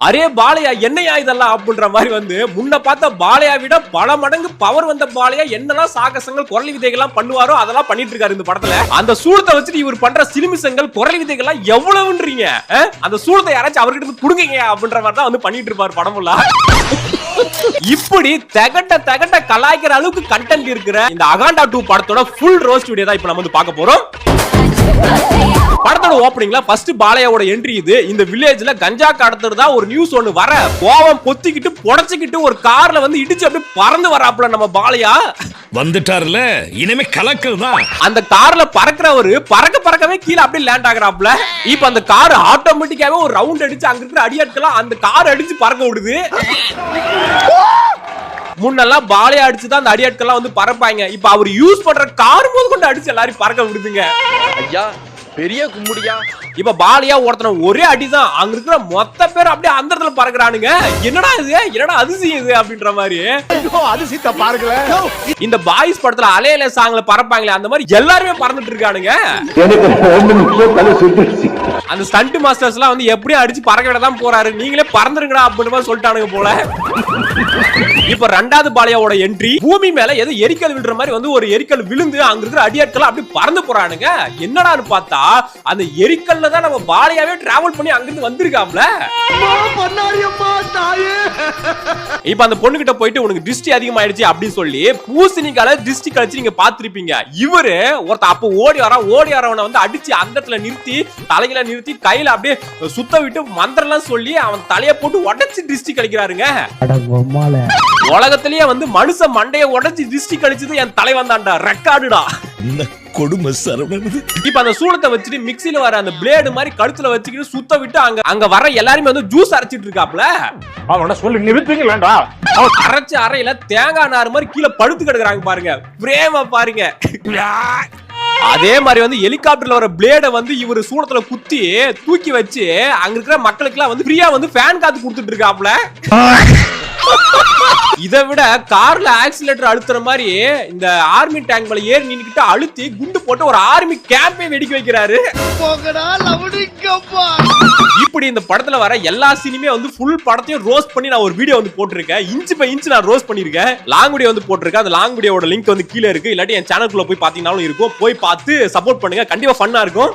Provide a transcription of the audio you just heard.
Array Balaiah என்னையா இதெல்லாம் அப்படின்ற மாதிரி வந்து முன்ன பார்த்த பாலையா விட பல மடங்கு பவர் வந்த பாலையா என்னெல்லாம் சாகசங்கள் குரல் விதைகள்லாம் பண்ணுவாரோ அதெல்லாம் பண்ணிட்டு இருக்காரு இந்த படத்துல. அந்த சூளத்தை வச்சுட்டு இவர் பண்ற சிலுமிசங்கள் குரல் விதைகள்லாம் எவ்வளவுன்றீங்க? அந்த சூளத்தை யாராச்சும் அவர்கிட்ட இருந்து புடுங்க அப்படின்ற மாதிரி தான் வந்து பண்ணிட்டு இருப்பாரு படமுள்ள. இப்படி தகட்ட கலாய்க்கிற அளவுக்கு கண்டென்ட் இருக்கிற இந்த அகாண்டா 2 படத்தோட ஃபுல் ரோஸ்ட் வீடியோ தான் இப்ப நம்ம வந்து பார்க்க போறோம். படத்தோட ஓப்பனிங்ல ஃபர்ஸ்ட் பாலையாவோட என்ட்ரி இது. இந்த வில்லேஜ்ல கஞ்சா கடத்துறதா ஒரு நியூஸ் ஒன்னு வர கோவம் பொத்திக்கிட்டு புடச்சிக்கிட்டு ஒரு கார்ல வந்து இடிச்சு அப்படியே பறந்து வராப்ல நம்ம பாலையா வந்துட்டார்ல. இனிமே கலக்கல் தான். அந்த கார்ல பறக்கிறவரு பறக்கவே கீழே அப்படியே லேண்ட் ஆகுறாப்ல. இப்ப அந்த கார் ஆட்டோமேட்டிக்காவே ஒரு ரவுண்ட் அடிச்சு அங்க இருக்கிற அடியாட்கெல்லாம் அந்த கார் அடிச்சு பறக்க விடுது. முன்னெல்லாம் பாலையா அடிச்சுதான் அந்த அடியாட்கெல்லாம் வந்து பறப்பாங்க. இப்ப அவர் யூஸ் பண்ற கார் போது கொண்டு அடிச்சு எல்லாரும் பறக்க விடுதுங்க. ஐயா பெரிய கும்முடியா. இப்ப பாலையா ஒருத்தன ஒரே அடிதான் அங்க இருக்கிற மொத்த பேர் அப்படியே அந்த இடத்துல பறக்குறானுங்க. என்னடா இது, என்னடா அதிசயம் இது அப்படின்ற மாதிரி. அதிசயத்தை பாருங்களே. இந்த பாய்ஸ் படத்துல அலையில சாங்ல பறப்பாங்களே அந்த மாதிரி எல்லாருமே பறந்துட்டு இருக்கானுங்க. அந்த ஸ்டண்ட் மாஸ்டர்ஸ் எல்லாம் வந்து எப்படியும் அடிச்சு பறக்க விட தான் போறாரு. நீங்களே பறந்துருங்கடா அப்படின்ற மாதிரி சொல்லிட்டானுங்க போல. இப்ப ரெண்டாவது பாலையாவோட என்ட்ரி பூமி மேல ஏதோ எரிக்கல் விழுற மாதிரி வந்து ஒரு எரிக்கல் விழுந்து அங்க இருக்கிற அடியாட்கள் அப்படி பறந்து போறானுங்க. என்னடான்னு பார்த்தா அந்த எரிக்கல்ல தான் நம்ம பாலையாவே டிராவல் பண்ணி அங்க இருந்து வந்திருக்காப்ல. இப்ப அந்த பொண்ணு கிட்ட போயிட்டு உனக்கு திருஷ்டி அதிகமாயிடுச்சு அப்படின்னு சொல்லி பூசணிக்கால திருஷ்டி கழிச்சு நீங்க பாத்திருப்பீங்க. இவரு ஒருத்த அப்ப ஓடி வரவனை வந்து அடிச்சு அந்த இடத்துல நிறுத்தி தலையில நிறுத்தி கையில அப்படியே சுத்த விட்டு மந்திரம் எல்லாம் சொல்லி அவன் தலைய போட்டு உடைச்சு திருஷ்டி கழிக்கிறாருங்க. உலகத்திலேயே வந்து மனுஷன் மண்டைய உடைச்சு திருஷ்டி கழிச்சது என் தலைவன் தான்டா, ரெக்கார்டுடா. கொடுமை சரவணன். இப்ப அந்த சூளத்தை வச்சுட்டு மிக்ஸில வர அந்த பிளேடு மாதிரி கழுத்துல வச்சுக்கிட்டு சுத்த விட்டு அங்க வர எல்லாருமே வந்து ஜூஸ் அரைச்சிட்டு இருக்காப்ல. அவன சொல்லி நிறுத்துங்களேடா. அவன் அரைச்சு அறையில தேங்காய் நார் மாதிரி கீழே படுத்து கிடக்குறாங்க பாருங்க. பிரேம பாருங்க. அதே மாதிரி வந்து ஹெலிகாப்டர்ல வர பிளேட வந்து இவரு சூளத்துல குத்தி தூக்கி வச்சு அங்க இருக்கிற மக்களுக்கு எல்லாம் வந்து ஃப்ரீயா வந்து ஃபேன் காத்து கொடுத்துட்டு இருக்காப்ல. இதை விட கார்ல ஆக்சிலேட்டர் அழுத்துற மாதிரி இந்த ஆர்மி டேங்க் மேல ஏறி நின்னுக்கிட்டு அழுத்தி குண்டு போட்டு ஒரு ஆர்மி கேம்பே வெடிக்க வைக்கிறாரு. இப்படி இந்த படத்துல வர எல்லா சீனுமே வந்து ஃபுல் படத்தையும் ரோஸ்ட் பண்ணி நான் ஒரு வீடியோ வந்து போட்டிருக்கேன். இன்ச் பை இன்ச் நான் ரோஸ்ட் பண்ணிருக்கேன். லாங் வீடியோ வந்து போட்டிருக்கேன். அந்த லாங் வீடியோட லிங்க் வந்து கீழே இருக்கு. இல்லாட்டி என் சேனலுக்குள்ள போய் பாத்தீங்கன்னாலும் இருக்கும். போய் பார்த்து சப்போர்ட் பண்ணுங்க. கண்டிப்பா ஃபன்னா இருக்கும்.